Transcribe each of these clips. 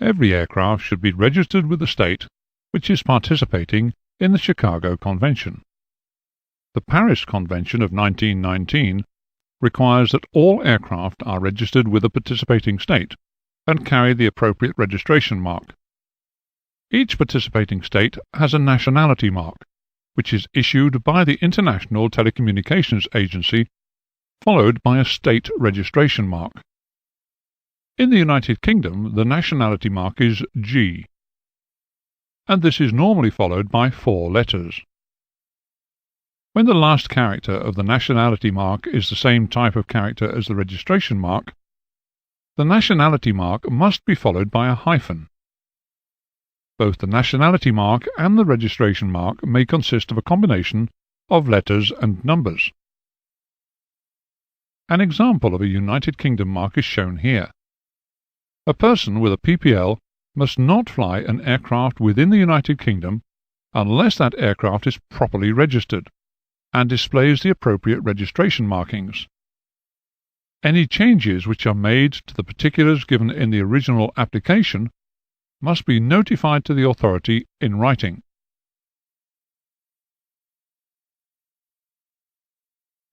Every aircraft should be registered with the state which is participating in the Chicago Convention. The Paris Convention of 1919 requires that all aircraft are registered with a participating state and carry the appropriate registration mark. Each participating state has a nationality mark, which is issued by the International Telecommunications Agency, followed by a state registration mark. In the United Kingdom, the nationality mark is G, and this is normally followed by 4 letters. When the last character of the nationality mark is the same type of character as the registration mark, the nationality mark must be followed by a hyphen. Both the nationality mark and the registration mark may consist of a combination of letters and numbers. An example of a United Kingdom mark is shown here. A person with a PPL must not fly an aircraft within the United Kingdom unless that aircraft is properly registered and displays the appropriate registration markings. Any changes which are made to the particulars given in the original application must be notified to the authority in writing.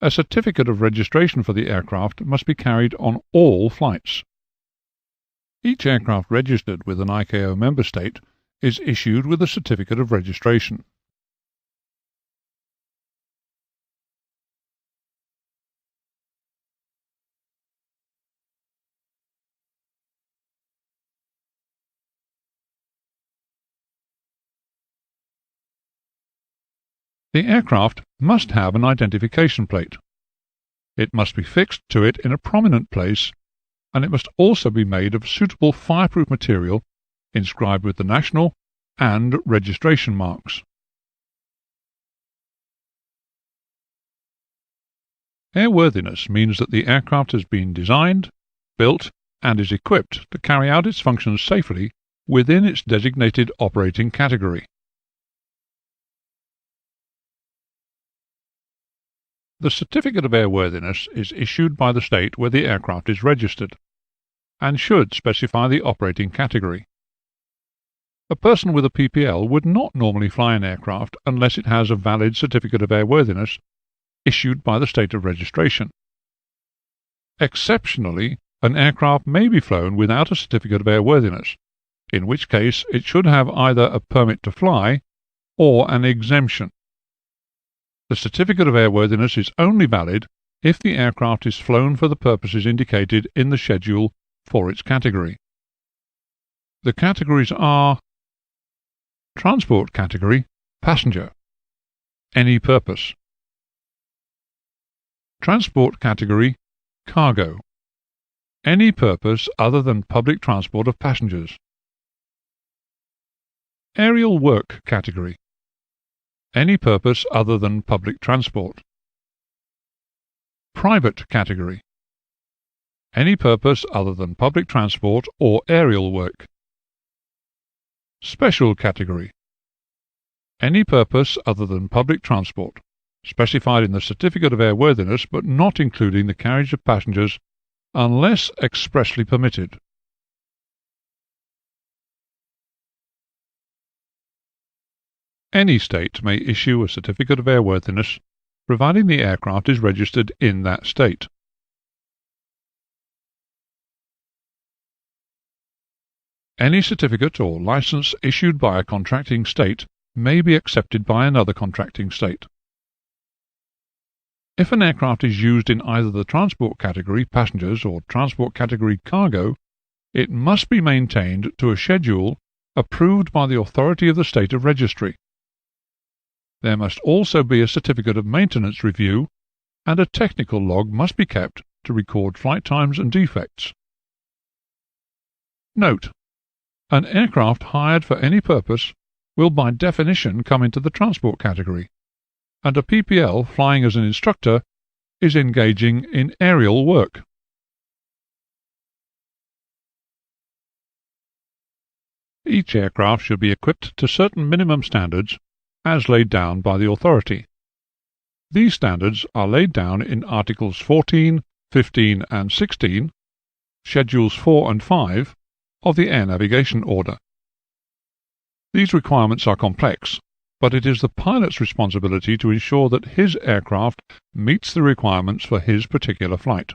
A certificate of registration for the aircraft must be carried on all flights. Each aircraft registered with an ICAO member state is issued with a certificate of registration. The aircraft must have an identification plate. It must be fixed to it in a prominent place, and it must also be made of suitable fireproof material inscribed with the national and registration marks. Airworthiness means that the aircraft has been designed, built, and is equipped to carry out its functions safely within its designated operating category. The Certificate of Airworthiness is issued by the state where the aircraft is registered, and should specify the operating category. A person with a PPL would not normally fly an aircraft unless it has a valid Certificate of Airworthiness issued by the state of registration. Exceptionally, an aircraft may be flown without a Certificate of Airworthiness, in which case it should have either a permit to fly or an exemption. The Certificate of Airworthiness is only valid if the aircraft is flown for the purposes indicated in the schedule for its category. The categories are: Transport Category, Passenger, Any Purpose; Transport Category, Cargo, Any Purpose other than public transport of passengers; Aerial Work Category, Any purpose other than public transport; Private Category, Any purpose other than public transport or aerial work; Special Category, Any purpose other than public transport, specified in the Certificate of Airworthiness but not including the carriage of passengers unless expressly permitted. Any state may issue a Certificate of Airworthiness, providing the aircraft is registered in that state. Any certificate or license issued by a contracting state may be accepted by another contracting state. If an aircraft is used in either the Transport Category, Passengers, or Transport Category, Cargo, it must be maintained to a schedule approved by the authority of the state of registry. There must also be a certificate of maintenance review, and a technical log must be kept to record flight times and defects. Note: an aircraft hired for any purpose will by definition come into the transport category, and a PPL flying as an instructor is engaging in aerial work. Each aircraft should be equipped to certain minimum standards as laid down by the authority. These standards are laid down in Articles 14, 15 and 16, Schedules 4 and 5 of the Air Navigation Order. These requirements are complex, but it is the pilot's responsibility to ensure that his aircraft meets the requirements for his particular flight.